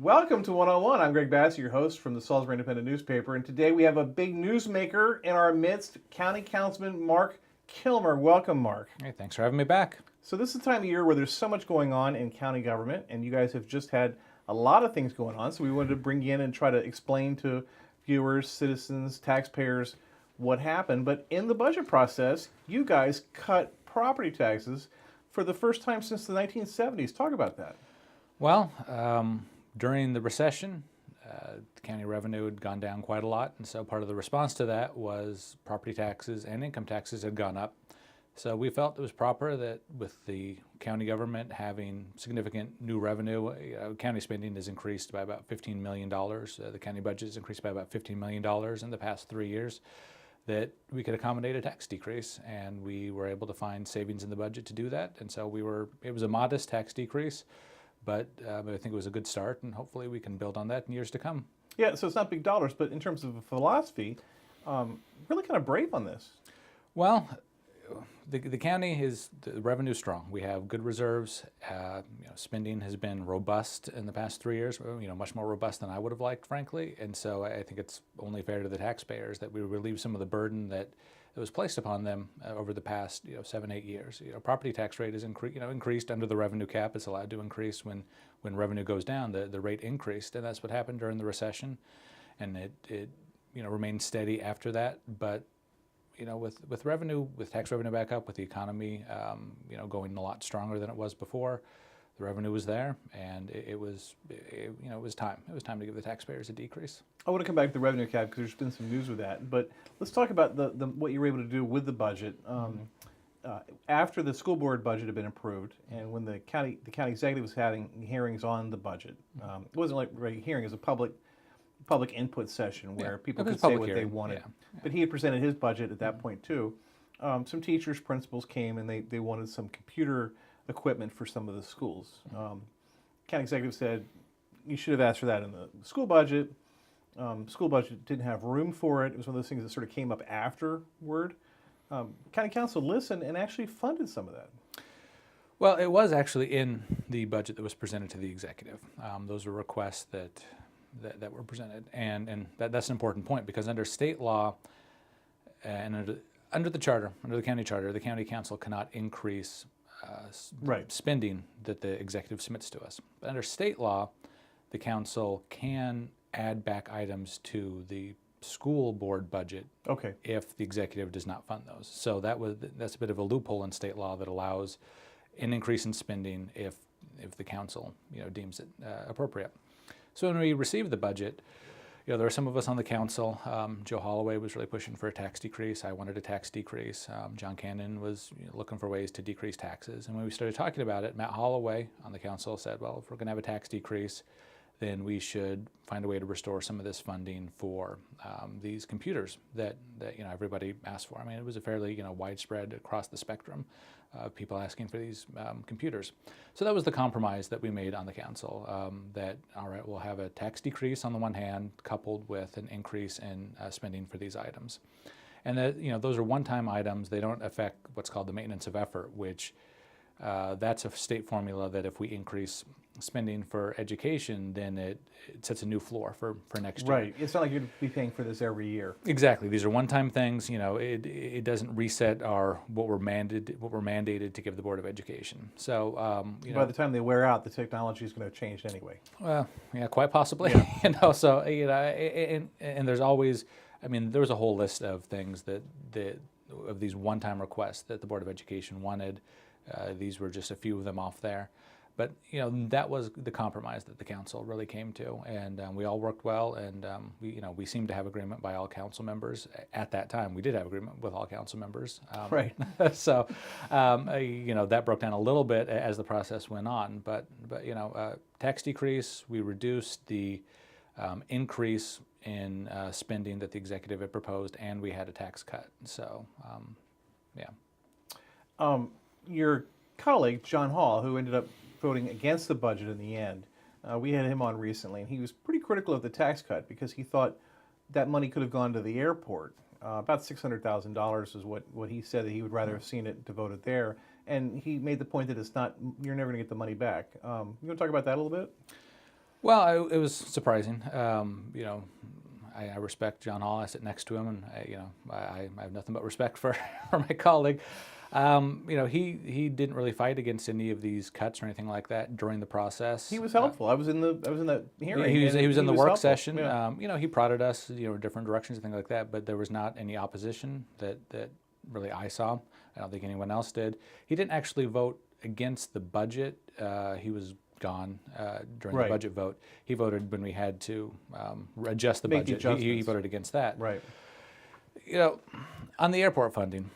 Welcome to 101. I'm Greg Bass, your host from the Salisbury Independent newspaper, and today we have a big newsmaker in our midst, County Councilman Marc Kilmer. Welcome, Marc. Hey, thanks for having me back. So this is the time of year where there's so much going on in county government, and you guys have just had a lot of things going on, so we wanted to bring you in and try to explain to viewers, citizens, taxpayers what happened. But in the budget process, you guys cut property taxes for the first time since the 1970s. Talk about that. Well, during the recession, the county revenue had gone down quite a lot, and so part of the response to that was property taxes and income taxes had gone up. So we felt it was proper that with the county government having significant new revenue, county spending has increased by about $15 million. The county budget has increased by about $15 million in the past 3 years, that we could accommodate a tax decrease, and we were able to find savings in the budget to do that. And so it was a modest tax decrease, but I think it was a good start, and hopefully we can build on that in years to come. Yeah, so it's not big dollars, but in terms of philosophy, really kind of brave on this. Well, the county the revenue strong. We have good reserves. Spending has been robust in the past 3 years. Much more robust than I would have liked, frankly. And so I think it's only fair to the taxpayers that we relieve some of the burden that was placed upon them over the past 7-8 years. Property tax rate is increased under the revenue cap. It's allowed to increase when revenue goes down. The rate increased, and that's what happened during the recession, and it remained steady after that. But with revenue, with tax revenue back up, with the economy going a lot stronger than it was before, the revenue was there, and it was time. It was time to give the taxpayers a decrease. I want to come back to the revenue cap because there's been some news with that. But let's talk about what you were able to do with the budget. After the school board budget had been approved, and when the county executive was having hearings on the budget, it wasn't like a hearing; it was a public input session where people could say what they wanted. Yeah. But he had presented his budget at that point too. Some teachers, principals came, and they wanted some computer equipment for some of the schools. County executive said, you should have asked for that in the school budget. School budget didn't have room for it. It was one of those things that sort of came up afterward. County council listened and actually funded some of that. Well, it was actually in the budget that was presented to the executive. Those were requests that were presented, and that's an important point, because under state law and under the charter, under the county charter, the county council cannot increase spending that the executive submits to us. But under state law, the council can add back items to the school board budget if the executive does not fund those. So that's a bit of a loophole in state law that allows an increase in spending if the council deems it appropriate. So when we received the budget, there were some of us on the council. Joe Holloway was really pushing for a tax decrease. I wanted a tax decrease. John Cannon was looking for ways to decrease taxes. And when we started talking about it, Matt Holloway on the council said, well, if we're going to have a tax decrease, then we should find a way to restore some of this funding for these computers that everybody asked for. I mean, it was a fairly widespread across the spectrum of people asking for these computers. So that was the compromise that we made on the council. That all right, we'll have a tax decrease on the one hand, coupled with an increase in spending for these items, and that those are one-time items. They don't affect what's called the maintenance of effort, which that's a state formula that if we increase spending for education, then it sets a new floor for next year. Right. It's not like you'd be paying for this every year. Exactly. These are one-time things. It doesn't reset what we're mandated to give the Board of Education. So by the time they wear out, the technology is going to change anyway. Well, yeah, quite possibly. Yeah. So and there's always. I mean, there was a whole list of things of these one-time requests that the Board of Education wanted. These were just a few of them off there. But that was the compromise that the council really came to, and we all worked well, and we seemed to have agreement by all council members at that time. We did have agreement with all council members, Right. so that broke down a little bit as the process went on. But tax decrease, we reduced the increase in spending that the executive had proposed, and we had a tax cut. So yeah. Your colleague John Hall, who ended up voting against the budget in the end, we had him on recently, and he was pretty critical of the tax cut because he thought that money could have gone to the airport. About $600,000 is what he said that he would rather have seen it devoted there. And he made the point that it's not, you're never going to get the money back. You want to talk about that a little bit? Well, it was surprising. I respect John Hall. I sit next to him, and I have nothing but respect for my colleague. He didn't really fight against any of these cuts or anything like that during the process. He was helpful. I was in that hearing. He was in the work helpful. session. Yeah. He prodded us, different directions and things like that. But there was not any opposition that really I saw. I don't think anyone else did. He didn't actually vote against the budget. He was gone during Right. the budget vote. He voted when we had to adjust the Make the budget. He adjustments. voted against that. Right. On the airport funding,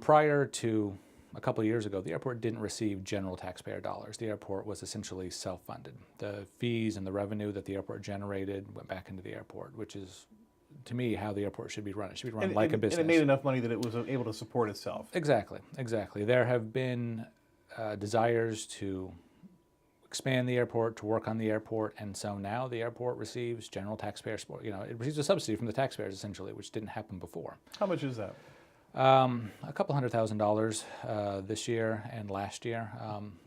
prior to a couple of years ago, the airport didn't receive general taxpayer dollars. The airport was essentially self-funded. The fees and the revenue that the airport generated went back into the airport, which is, to me, how the airport should be run. It should be run like a business. And it made enough money that it was able to support itself. Exactly. There have been desires to expand the airport, to work on the airport, and so now the airport receives general taxpayer support. It receives a subsidy from the taxpayers, essentially, which didn't happen before. How much is that? A couple $100,000 this year and last year.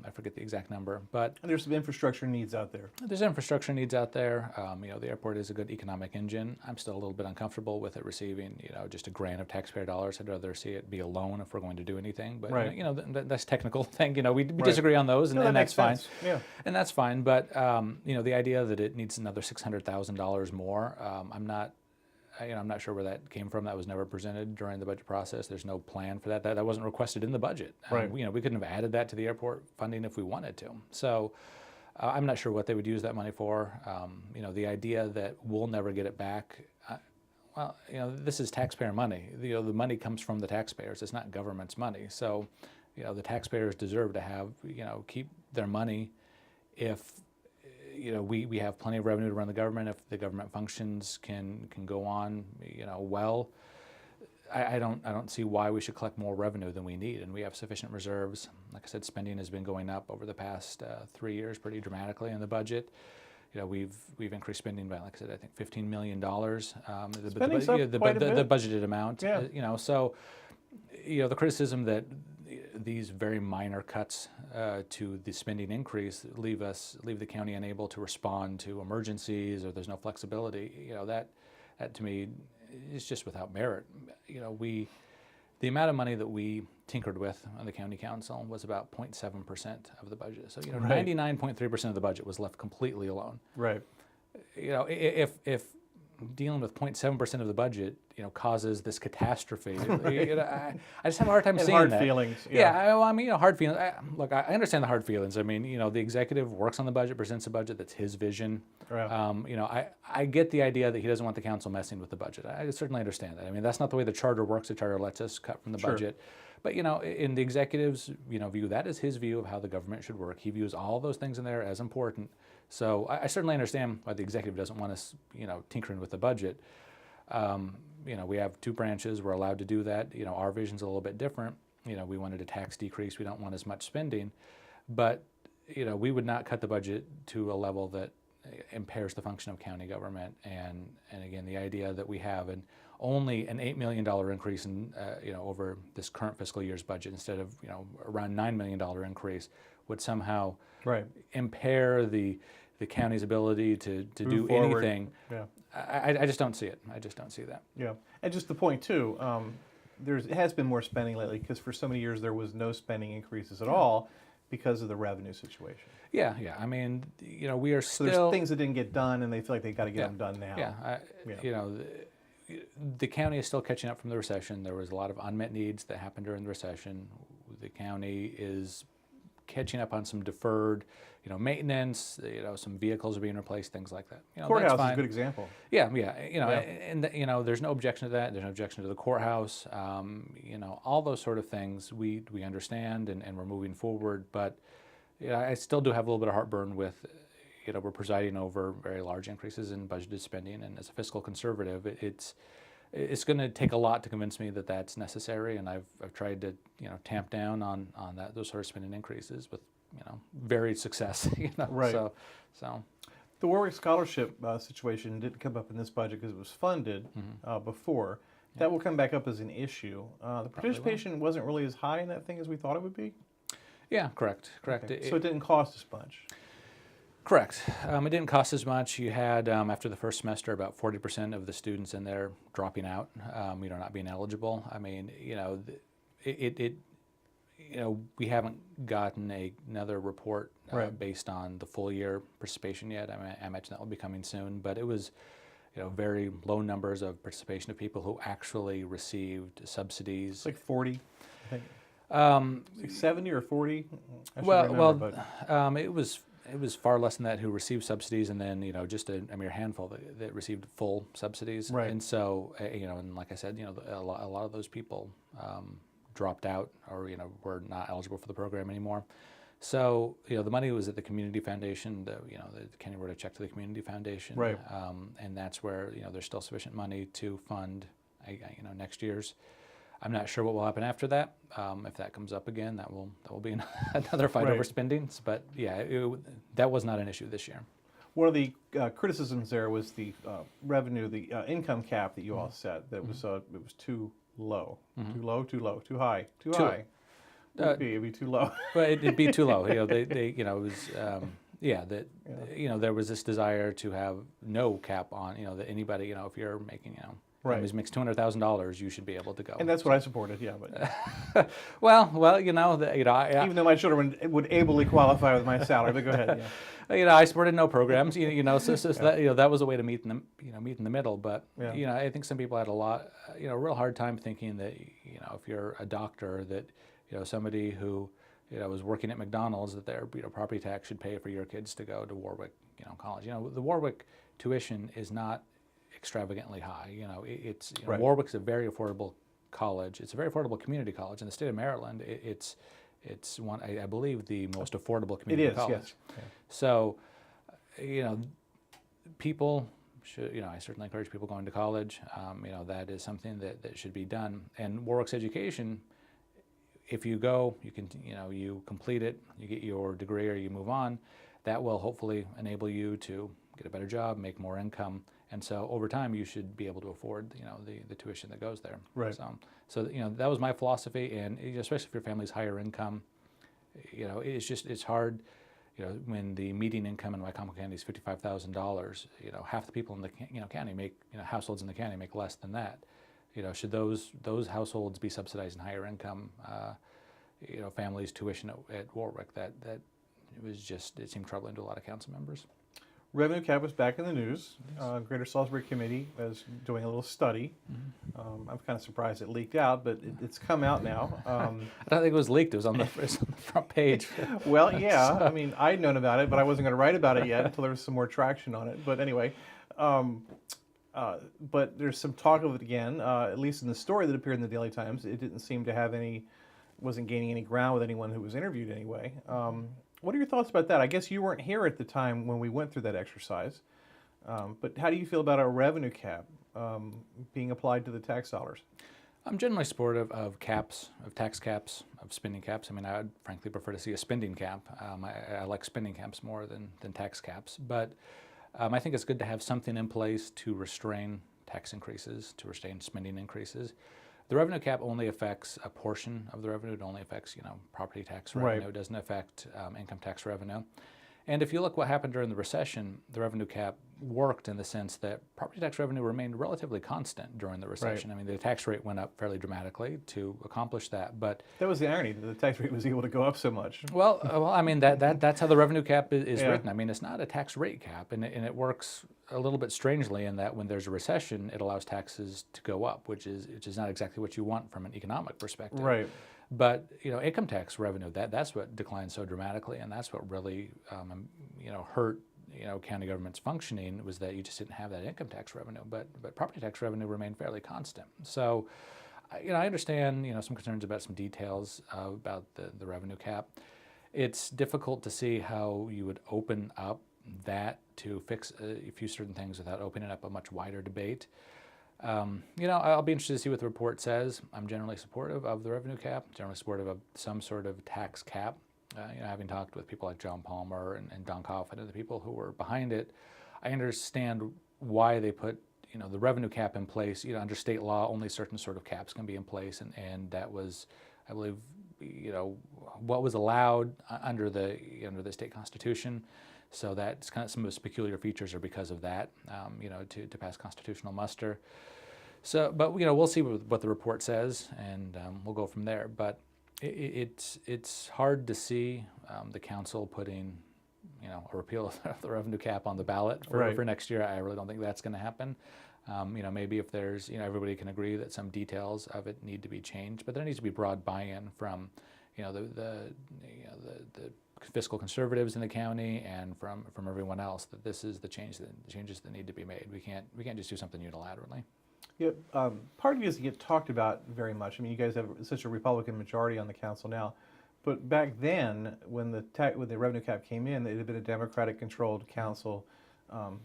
I forget the exact number, but And there's some infrastructure needs out there. there's infrastructure needs out there. The airport is a good economic engine. I'm still a little bit uncomfortable with it receiving, just a grant of taxpayer dollars. I'd rather see it be a loan if we're going to do anything. But Right. That's a technical thing. We Right. disagree on those, and, No, that and that's makes fine. sense. Yeah. And that's fine. But the idea that it needs another $600,000 more, I'm not sure where that came from. That was never presented during the budget process. There's no plan for that. That wasn't requested in the budget. Right. We couldn't have added that to the airport funding if we wanted to. So I'm not sure what they would use that money for. The idea that we'll never get it back. This is taxpayer money. The money comes from the taxpayers. It's not government's money. So, the taxpayers deserve to have, keep their money if we have plenty of revenue to run the government. If the government functions can go on, well, I don't see why we should collect more revenue than we need, and we have sufficient reserves. Like I said, spending has been going up over the past 3 years pretty dramatically in the budget. We've increased spending by, like I said, I think $15 million. Spending's up quite a bit. The budgeted amount. Yeah. So the criticism that these very minor cuts to the spending increase leave the county unable to respond to emergencies, or there's no flexibility. That to me is just without merit. The amount of money that we tinkered with on the county council was about 0.7% of the budget. So Right. 99.3% of the budget was left completely alone. Right. If dealing with 0.7% of the budget, causes this catastrophe. I just have a hard time And seeing hard that. feelings. Hard feelings. Look, I understand the hard feelings. The executive works on the budget, presents a budget that's his vision. Yeah. I get the idea that he doesn't want the council messing with the budget. I certainly understand that. That's not the way the charter works. The charter lets us cut from the Sure. budget. But in the executive's view, that is his view of how the government should work. He views all those things in there as important. So I certainly understand why the executive doesn't want us, tinkering with the budget. We have two branches. We're allowed to do that. Our vision's a little bit different. We wanted a tax decrease. We don't want as much spending, but we would not cut the budget to a level that impairs the function of county government. And again, the idea that we have only an $8 million increase in over this current fiscal year's budget instead of around $9 million increase would somehow Right. impair the county's ability to do Move forward. anything. Yeah. I just don't see it. I just don't see that. Yeah. And just the point too, it has been more spending lately because for so many years there was no spending increases at all because of the revenue situation. Yeah. We are So still. there's things that didn't get done, and they feel like they got to get them done now. Yeah. The county is still catching up from the recession. There was a lot of unmet needs that happened during the recession. The county is catching up on some deferred, maintenance. Some vehicles are being replaced, things like that. Courthouse that's fine. is a good example. Yeah. Yeah. And there's no objection to that. There's no objection to the courthouse. All those sort of things we understand and we're moving forward. But I still do have a little bit of heartburn with, we're presiding over very large increases in budgeted spending, and as a fiscal conservative, it's going to take a lot to convince me that that's necessary. And I've tried to tamp down on those sort of spending increases with varied success. Right. So. The Warwick Scholarship situation didn't come up in this budget because it was funded before. That will come back up as an issue. The participation wasn't really as high in that thing as we thought it would be? Yeah, correct. Okay. So it didn't cost as much? Correct. It didn't cost as much. You had, after the first semester, about 40% of the students in there dropping out, not being eligible. I mean, we haven't gotten another report Right. based on the full year participation yet. I imagine that will be coming soon, but it was, very low numbers of participation of people who actually received subsidies. It's like 40, I think. It's like 70 or 40? I should remember, but It was far less than that who received subsidies, and then just a mere handful that received full subsidies. Right. And so and like I said, a lot of those people dropped out or were not eligible for the program anymore. So the money was at the community foundation. The Kenny wrote a check to the community foundation. Right. And that's where there's still sufficient money to fund next year's. I'm not sure what will happen after that. If that comes up again, that will be another fight Right. over spendings. But yeah, that was not an issue this year. One of the criticisms there was the revenue, the income cap that you all set. That was it was too low, too low, too low, too high, too high. It'd be too low. But it'd be too low. It was there was this desire to have no cap on that anybody if you're making Right. families makes $200,000, you should be able to go. And that's what I supported. Yeah, but well, I, even though my children would ably qualify with my salary, but go ahead. Yeah. I supported no programs. So that that was a way to meet in the middle. But Yeah. I think some people had a real hard time thinking that if you're a doctor that somebody who was working at McDonald's that their property tax should pay for your kids to go to Warwick college. The Warwick tuition is not extravagantly high. Right. Warwick's a very affordable college. It's a very affordable community college in the state of Maryland. It's one, I believe, the most affordable community college. Yes. Yeah. So, people should, I certainly encourage people going to college. That is something that should be done. And Warwick's education, if you go, you can, you complete it, you get your degree or you move on, that will hopefully enable you to get a better job, make more income. And so over time, you should be able to afford, the tuition that goes there. Right. So that was my philosophy, and especially if your family's higher income, it's hard, when the median income in Wycomico County is $55,000. Half the people in the county make, households in the county make less than that. Should those households be subsidizing higher income, families' tuition at Warwick? That it seemed troubling to a lot of council members. Revenue cap was back in the news. Greater Salisbury Committee is doing a little study. I'm kind of surprised it leaked out, but it's come out now. I don't think it was leaked. It was on the front page. Well, yeah. I mean, I'd known about it, but I wasn't going to write about it yet until there was some more traction on it. But anyway, but there's some talk of it again, at least in the story that appeared in the Daily Times. It didn't seem to have wasn't gaining any ground with anyone who was interviewed anyway. What are your thoughts about that? I guess you weren't here at the time when we went through that exercise, but how do you feel about a revenue cap being applied to the tax dollars? I'm generally supportive of caps, of tax caps, of spending caps. I mean, I would frankly prefer to see a spending cap. I like spending caps more than tax caps, but I think it's good to have something in place to restrain tax increases, to restrain spending increases. The revenue cap only affects a portion of the revenue. It only affects, property tax revenue. Right. It doesn't affect income tax revenue. And if you look what happened during the recession, the revenue cap worked in the sense that property tax revenue remained relatively constant during the recession. Right. I mean, the tax rate went up fairly dramatically to accomplish that. But That was the irony, that the tax rate was able to go up so much. well, I mean, that's how the revenue cap is Yeah. written. I mean, it's not a tax rate cap, and it works a little bit strangely in that when there's a recession, it allows taxes to go up, which is not exactly what you want from an economic perspective. Right. But income tax revenue, that's what declined so dramatically, and that's what really hurt county government's functioning, was that you just didn't have that income tax revenue. But property tax revenue remained fairly constant. So I understand some concerns about some details about the revenue cap. It's difficult to see how you would open up that to fix a few certain things without opening up a much wider debate. I'll be interested to see what the report says. I'm generally supportive of the revenue cap, generally supportive of some sort of tax cap. Having talked with people like John Palmer and Don Coffin and the people who were behind it, I understand why they put the revenue cap in place. Under state law, only certain sort of caps can be in place, and that was, I believe, what was allowed under the state constitution. So that's kind of some of its peculiar features are because of that, to pass constitutional muster. So, but we'll see what the report says, and we'll go from there. But it's hard to see the council putting a repeal of the revenue cap on the ballot for next year. I really don't think that's going to happen. Maybe if there's everybody can agree that some details of it need to be changed, but there needs to be broad buy-in from the fiscal conservatives in the county and from everyone else, that this is the changes that need to be made. We can't just do something unilaterally. Yeah, party doesn't get talked about very much. I mean, you guys have such a Republican majority on the council now, but back then, when the revenue cap came in, it had been a Democratic-controlled council.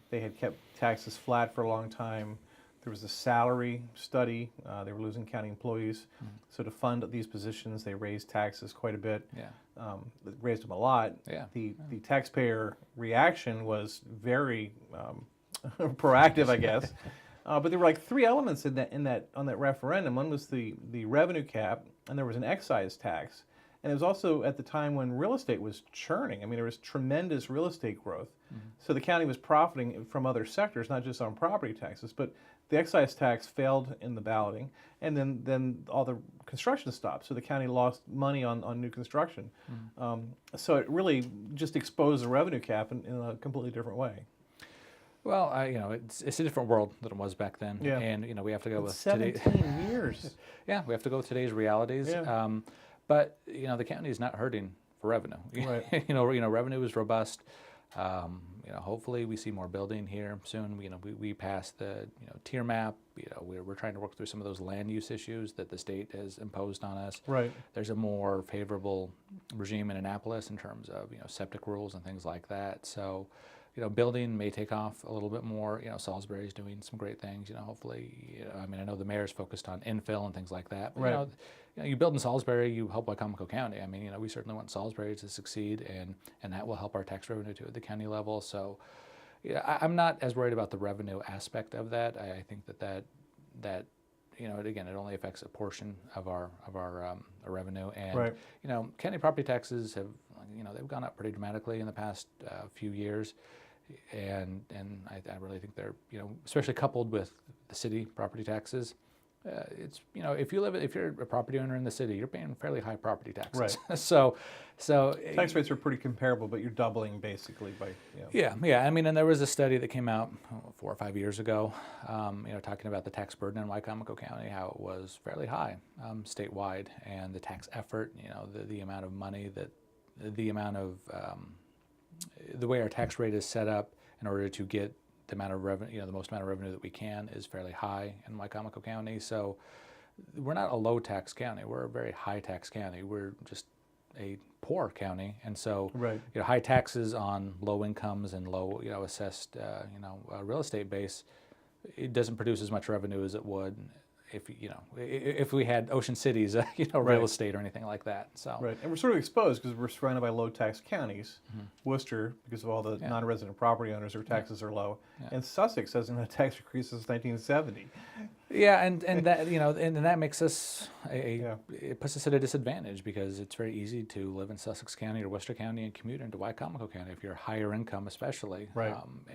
They had kept taxes flat for a long time. There was a salary study. They were losing county employees. So to fund these positions, they raised taxes quite a bit. They raised them a lot. The taxpayer reaction was very proactive, I guess. But there were like three elements on that referendum. One was the revenue cap, and there was an excise tax. And it was also at the time when real estate was churning. I mean, there was tremendous real estate growth. So the county was profiting from other sectors, not just on property taxes. But the excise tax failed in the balloting, and then all the construction stopped. So the county lost money on new construction. So it really just exposed the revenue cap in a completely different way. Well, it's a different world than it was back then, and we have to go with 17 years. Yeah, we have to go with today's realities. But the county is not hurting for revenue. Right. Revenue is robust. Hopefully we see more building here soon. We passed the tier map. We're trying to work through some of those land use issues that the state has imposed on us. Right. There's a more favorable regime in Annapolis in terms of septic rules and things like that. So building may take off a little bit more. Salisbury's doing some great things. Hopefully, I know the mayor's focused on infill and things like that. But, right. You build in Salisbury, you help Wycomico County. I mean, we certainly want Salisbury to succeed, and that will help our tax revenue too at the county level. So, I'm not as worried about the revenue aspect of that. I think that again, it only affects a portion of our revenue. And right. County property taxes have they've gone up pretty dramatically in the past few years. And I really think they're especially coupled with the city property taxes. It's if you're a property owner in the city, you're paying fairly high property taxes. Right. so tax rates are pretty comparable, but you're doubling basically by Yeah. I mean, and there was a study that came out 4 or 5 years ago, talking about the tax burden in Wycomico County, how it was fairly high statewide, and the tax effort, the amount of money that the amount of the way our tax rate is set up in order to get the amount of revenue, the most amount of revenue that we can, is fairly high in Wycomico County. So we're not a low tax county. We're a very high tax county. We're just a poor county, and so right. High taxes on low incomes and low assessed real estate base, it doesn't produce as much revenue as it would if we had Ocean City's real right. estate or anything like that. So right, and we're sort of exposed because we're surrounded by low tax counties. Worcester, because of all the non-resident property owners, their taxes are low, and Sussex hasn't had a tax increase since 1970. Yeah, and that and that makes us it puts us at a disadvantage, because it's very easy to live in Sussex County or Worcester County and commute into Wycomico County if you're higher income, especially. Right.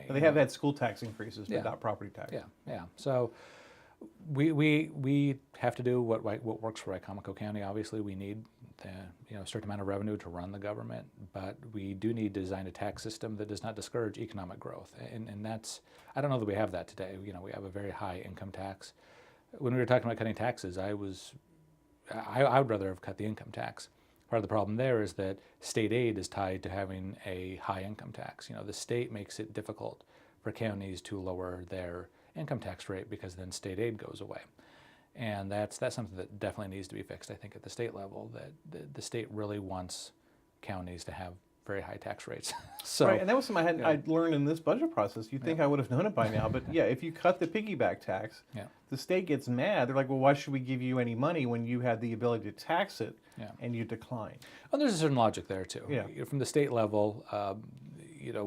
They have had school tax increases, but not property tax. Yeah. So we have to do what works for Wycomico County. Obviously, we need a certain amount of revenue to run the government, but we do need to design a tax system that does not discourage economic growth, and that's, I don't know that we have that today. We have a very high income tax. When we were talking about cutting taxes, I was I would rather have cut the income tax. Part of the problem there is that state aid is tied to having a high income tax. The state makes it difficult for counties to lower their income tax rate because then state aid goes away. And that's something that definitely needs to be fixed, I think, at the state level, that the state really wants counties to have very high tax rates. So, Right, and that was something I'd learned in this budget process. You'd think I would have known it by now, but yeah, if you cut the piggyback tax, yeah, the state gets mad. They're like, well, why should we give you any money when you had the ability to tax it yeah. and you decline? Well, there's a certain logic there too. Yeah. From the state level,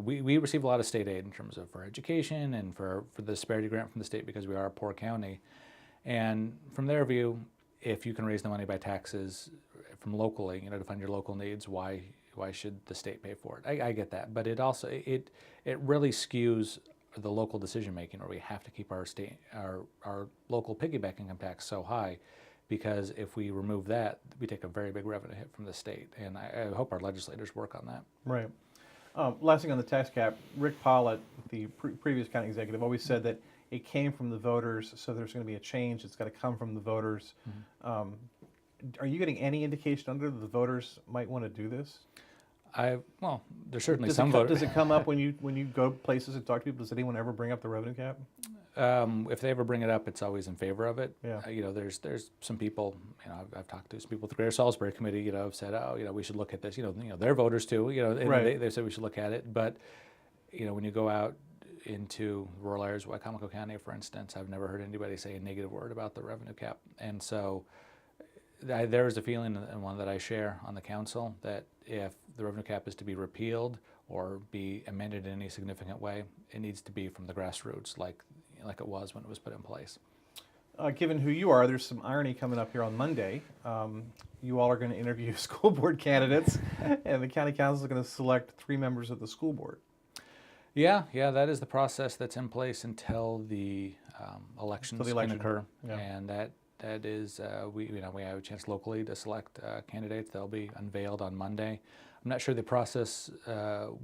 we receive a lot of state aid in terms of for education and for the disparity grant from the state because we are a poor county. And from their view, if you can raise the money by taxes from locally, to fund your local needs, why should the state pay for it? I get that, but it also it really skews the local decision making, where we have to keep our local piggyback income tax so high, because if we remove that, we take a very big revenue hit from the state, and I hope our legislators work on that. Right. Last thing on the tax cap, Rick Pollitt, the previous county executive, always said that it came from the voters, so there's going to be a change. It's got to come from the voters. Mm-hmm. Are you getting any indication under that the voters might want to do this? Well, there's certainly some voters. Does it come up when you go places and talk to people? Does anyone ever bring up the revenue cap? If they ever bring it up, it's always in favor of it. Yeah. There's some people, I've talked to some people at the Greater Salisbury Committee, have said, we should look at this. They're voters too. And right. they said we should look at it. But, when you go out into rural areas of Wicomico County, for instance, I've never heard anybody say a negative word about the revenue cap. And so there is a feeling, and one that I share on the council, that if the revenue cap is to be repealed or be amended in any significant way, it needs to be from the grassroots, like it was when it was put in place. Given who you are, there's some irony coming up here on Monday. You all are going to interview school board candidates, and the county council is going to select 3 members of the school board. Yeah, that is the process that's in place until the elections can occur, yeah. And that is we have a chance locally to select candidates. They'll be unveiled on Monday. I'm not sure the process,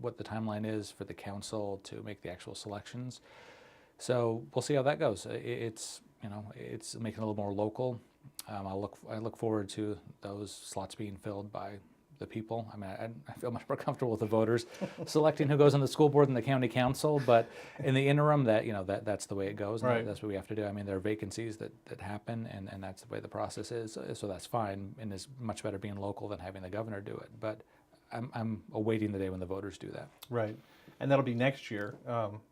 what the timeline is for the council to make the actual selections. So we'll see how that goes. It's making it a little more local. I look forward to those slots being filled by the people. I mean, I feel much more comfortable with the voters selecting who goes on the school board than the county council. But in the interim, that's the way it goes. And right. That's what we have to do. I mean, there are vacancies that happen, and that's the way the process is. So that's fine, and it's much better being local than having the governor do it. But I'm awaiting the day when the voters do that. Right, and that'll be next year.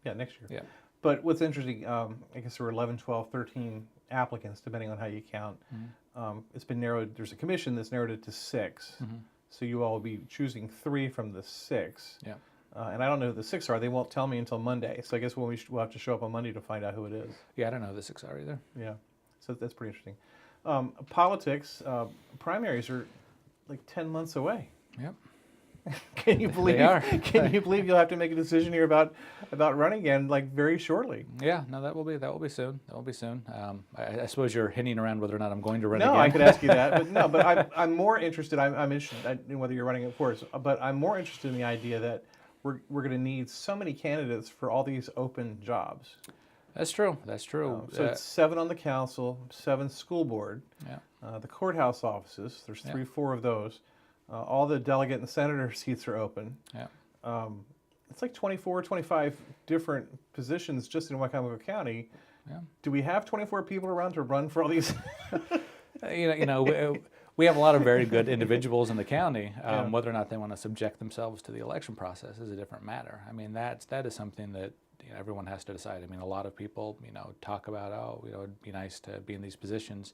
Next year. Yeah. But what's interesting, I guess there were 11, 12, 13 applicants, depending on how you count. Mm-hmm. It's been narrowed. There's a commission that's narrowed it to 6. Mm-hmm. So you all will be choosing 3 from the 6. Yeah. And I don't know who the 6 are. They won't tell me until Monday. So I guess we'll have to show up on Monday to find out who it is. Yeah, I don't know who the 6 are either. Yeah. So that's pretty interesting. Politics, primaries are like 10 months away. Yep. Can you believe? They are. Can you believe you'll have to make a decision here about running again, like very shortly? Yeah, no, that will be soon. That will be soon. I suppose you're hinting around whether or not I'm going to run again. No, I could ask you that, but no. But I'm more interested. I'm interested in whether you're running, of course. But I'm more interested in the idea that we're going to need so many candidates for all these open jobs. That's true. That's true. So it's 7 on the council, 7 school board. Yeah. The courthouse offices. There's 3, 4 of those. All the delegate and senator seats are open. Yeah. It's like 24, 25 different positions just in Wicomico County. Yeah. Do we have 24 people around to run for all these? We have a lot of very good individuals in the county. Yeah. Whether or not they want to subject themselves to the election process is a different matter. I mean, that is something that everyone has to decide. I mean, a lot of people talk about it'd be nice to be in these positions.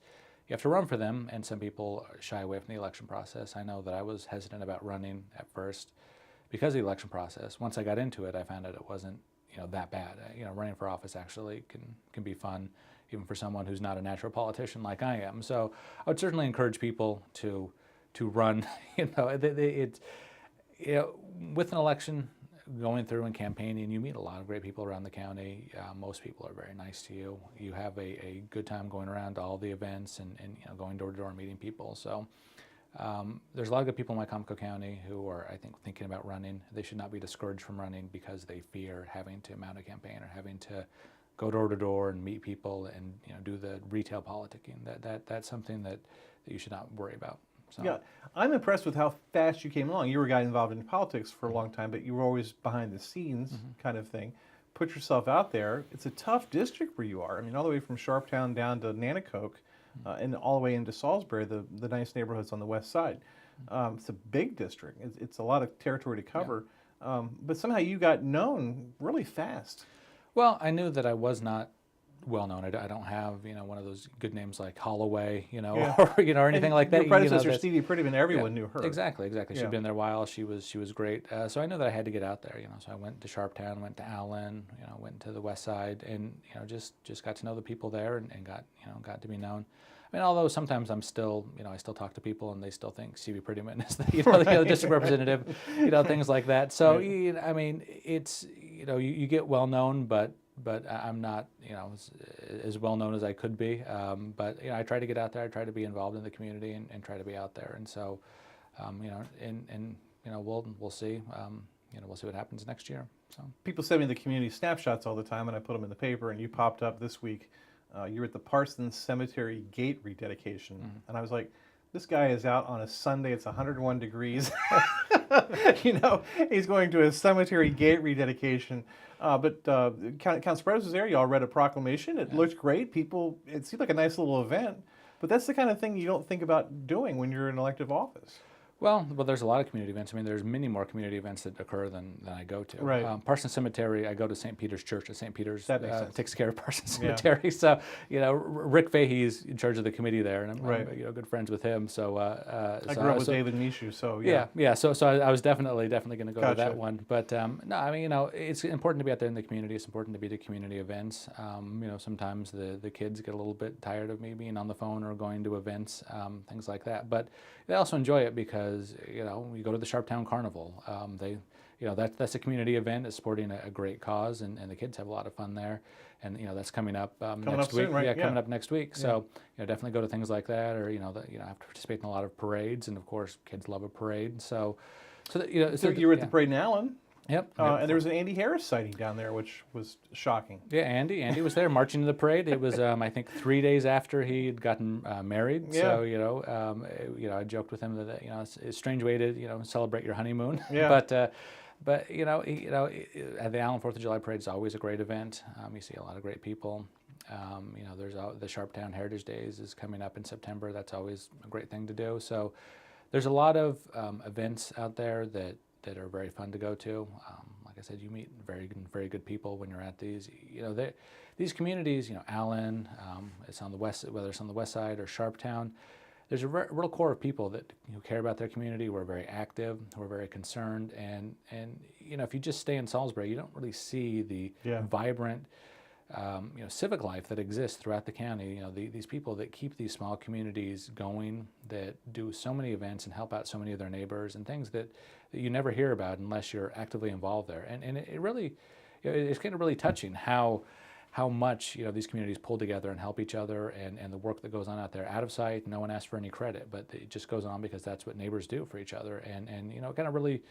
You have to run for them, and some people shy away from the election process. I know that I was hesitant about running at first because of the election process. Once I got into it, I found out it wasn't that bad. Running for office actually can be fun, even for someone who's not a natural politician like I am. So I would certainly encourage people to run. With an election going through and campaigning, you meet a lot of great people around the county. Most people are very nice to you. You have a good time going around to all the events and going door to door meeting people. So there's a lot of good people in Wicomico County who are, I think, thinking about running. They should not be discouraged from running because they fear having to mount a campaign or having to go door to door and meet people and do the retail politicking. That's something that you should not worry about. So. Yeah, I'm impressed with how fast you came along. You were a guy involved in politics for a long time, but you were always behind the scenes kind of thing. Put yourself out there. It's a tough district where you are. I mean, all the way from Sharptown down to Nanticoke, and all the way into Salisbury, the nice neighborhoods on the west side. It's a big district. It's a lot of territory to cover. But somehow you got known really fast. Well, I knew that I was not well known. I don't have one of those good names like Holloway, Yeah. or or anything like that. Your predecessor, Stevie Prettyman, everyone knew her. Exactly. Yeah. She'd been there a while. She was great. So I knew that I had to get out there. So I went to Sharptown, went to Allen, went to the west side, and just got to know the people there and got to be known. I mean, although sometimes I'm still, I still talk to people and they still think Stevie Prettyman is the district representative, things like that. So, Right. I mean, it's, you get well known, but I'm not, as well known as I could be. But I try to get out there. I try to be involved in the community and try to be out there. And so, we'll see. We'll see what happens next year. So People send me the community snapshots all the time, and I put them in the paper. And you popped up this week. You were at the Parsons Cemetery gate rededication, and I was like, this guy is out on a Sunday. It's 101 degrees. He's going to a cemetery gate rededication. But Council Spreaders was there. You all read a proclamation. It looked great. It seemed like a nice little event. But that's the kind of thing you don't think about doing when you're in elective office. Well, there's a lot of community events. I mean, there's many more community events that occur than I go to. Right. Parsons Cemetery, I go to St. Peter's Church. St. Peter's That makes sense. takes care of Parsons Yeah. Cemetery. So, Rick Fahey's in charge of the committee there, and I'm Right. good friends with him. So I grew up with David Mishu, so yeah. So I was definitely going to go to Gotcha. that one. But no, I mean, it's important to be out there in the community. It's important to be to community events. Sometimes the kids get a little bit tired of me being on the phone or going to events, things like that. But they also enjoy it because you go to the Sharptown Carnival. That's a community event. It's supporting a great cause, and the kids have a lot of fun there. And that's coming up next up soon, week. right? Yeah, Yeah. coming up next week. So definitely go to things like that, or I have to participate in a lot of parades, and of course kids love a parade. So you were at the parade in Allen. Yep. And there was an Andy Harris sighting down there, which was shocking. Yeah, Andy was there marching to the parade. It was I think 3 days after he had gotten married. Yeah. So I joked with him that it's a strange way to celebrate your honeymoon. Yeah. But at the Allen 4th of July parade is always a great event. You see a lot of great people. There's the Sharptown Heritage Days is coming up in September. That's always a great thing to do. So there's a lot of events out there that are very fun to go to. Like I said, you meet very good people when you're at these. These communities, Allen, it's on the west, whether it's on the west side or Sharptown. There's a real core of people who care about their community, who are very active, who are very concerned, and if you just stay in Salisbury, you don't really see the vibrant civic life that exists throughout the county. These people that keep these small communities going, that do so many events and help out so many of their neighbors, and things that you never hear about unless you're actively involved there. And it really, it's kind of really touching how much these communities pull together and help each other, and the work that goes on out there out of sight. No one asks for any credit, but it just goes on because that's what neighbors do for each other, and it kind of really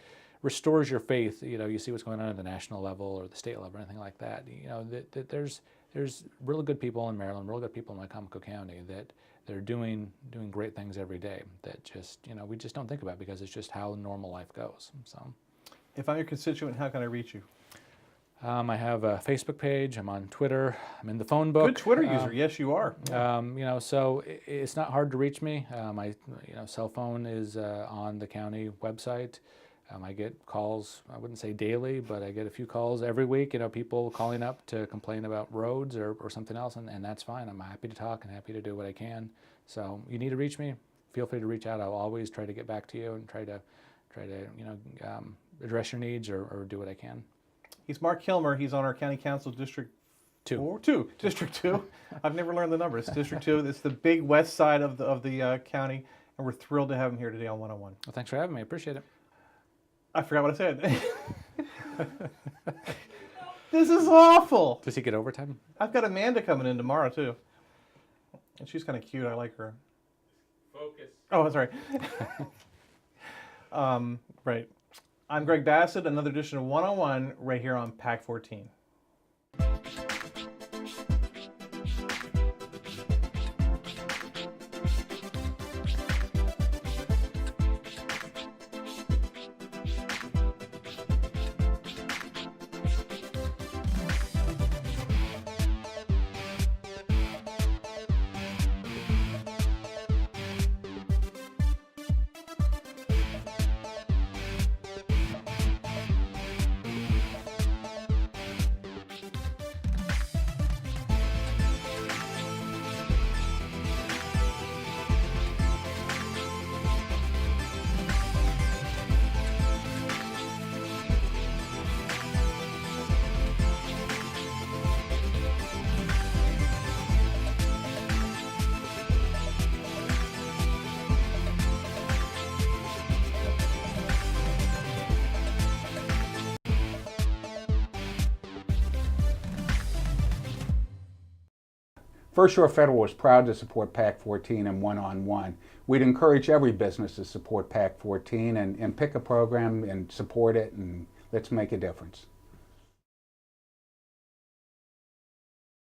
restores your faith. You see what's going on at the national level or the state level or anything like that. That there's really good people in Maryland, really good people in Wycomico County that they're doing great things every day that just we just don't think about because it's just how normal life goes. So If I'm your constituent, how can I reach you? I have a Facebook page. I'm on Twitter. I'm in the phone book. Good Twitter user. Yes, you are. So it's not hard to reach me. My cell phone is on the county website. I get calls, I wouldn't say daily, but I get a few calls every week, people calling up to complain about roads or something else, and that's fine. I'm happy to talk and happy to do what I can. So you need to reach me, feel free to reach out. I'll always try to get back to you and try to address your needs or do what I can. He's Marc Kilmer. He's on our County Council District 2. District 2. I've never learned the numbers. District 2. It's the big west side of the county, and we're thrilled to have him here today on 101. Well, thanks for having me. I appreciate it. I forgot what I said. This is awful. Does he get overtime? I've got Amanda coming in tomorrow, too. And she's kind of cute. I like her. Focus. Oh, that's right. Right. I'm Greg Bassett, another edition of 101 right here on PAC 14. First Shore Federal is proud to support PAC 14 and one-on-one. We'd encourage every business to support PAC 14 and pick a program and support it, and let's make a difference.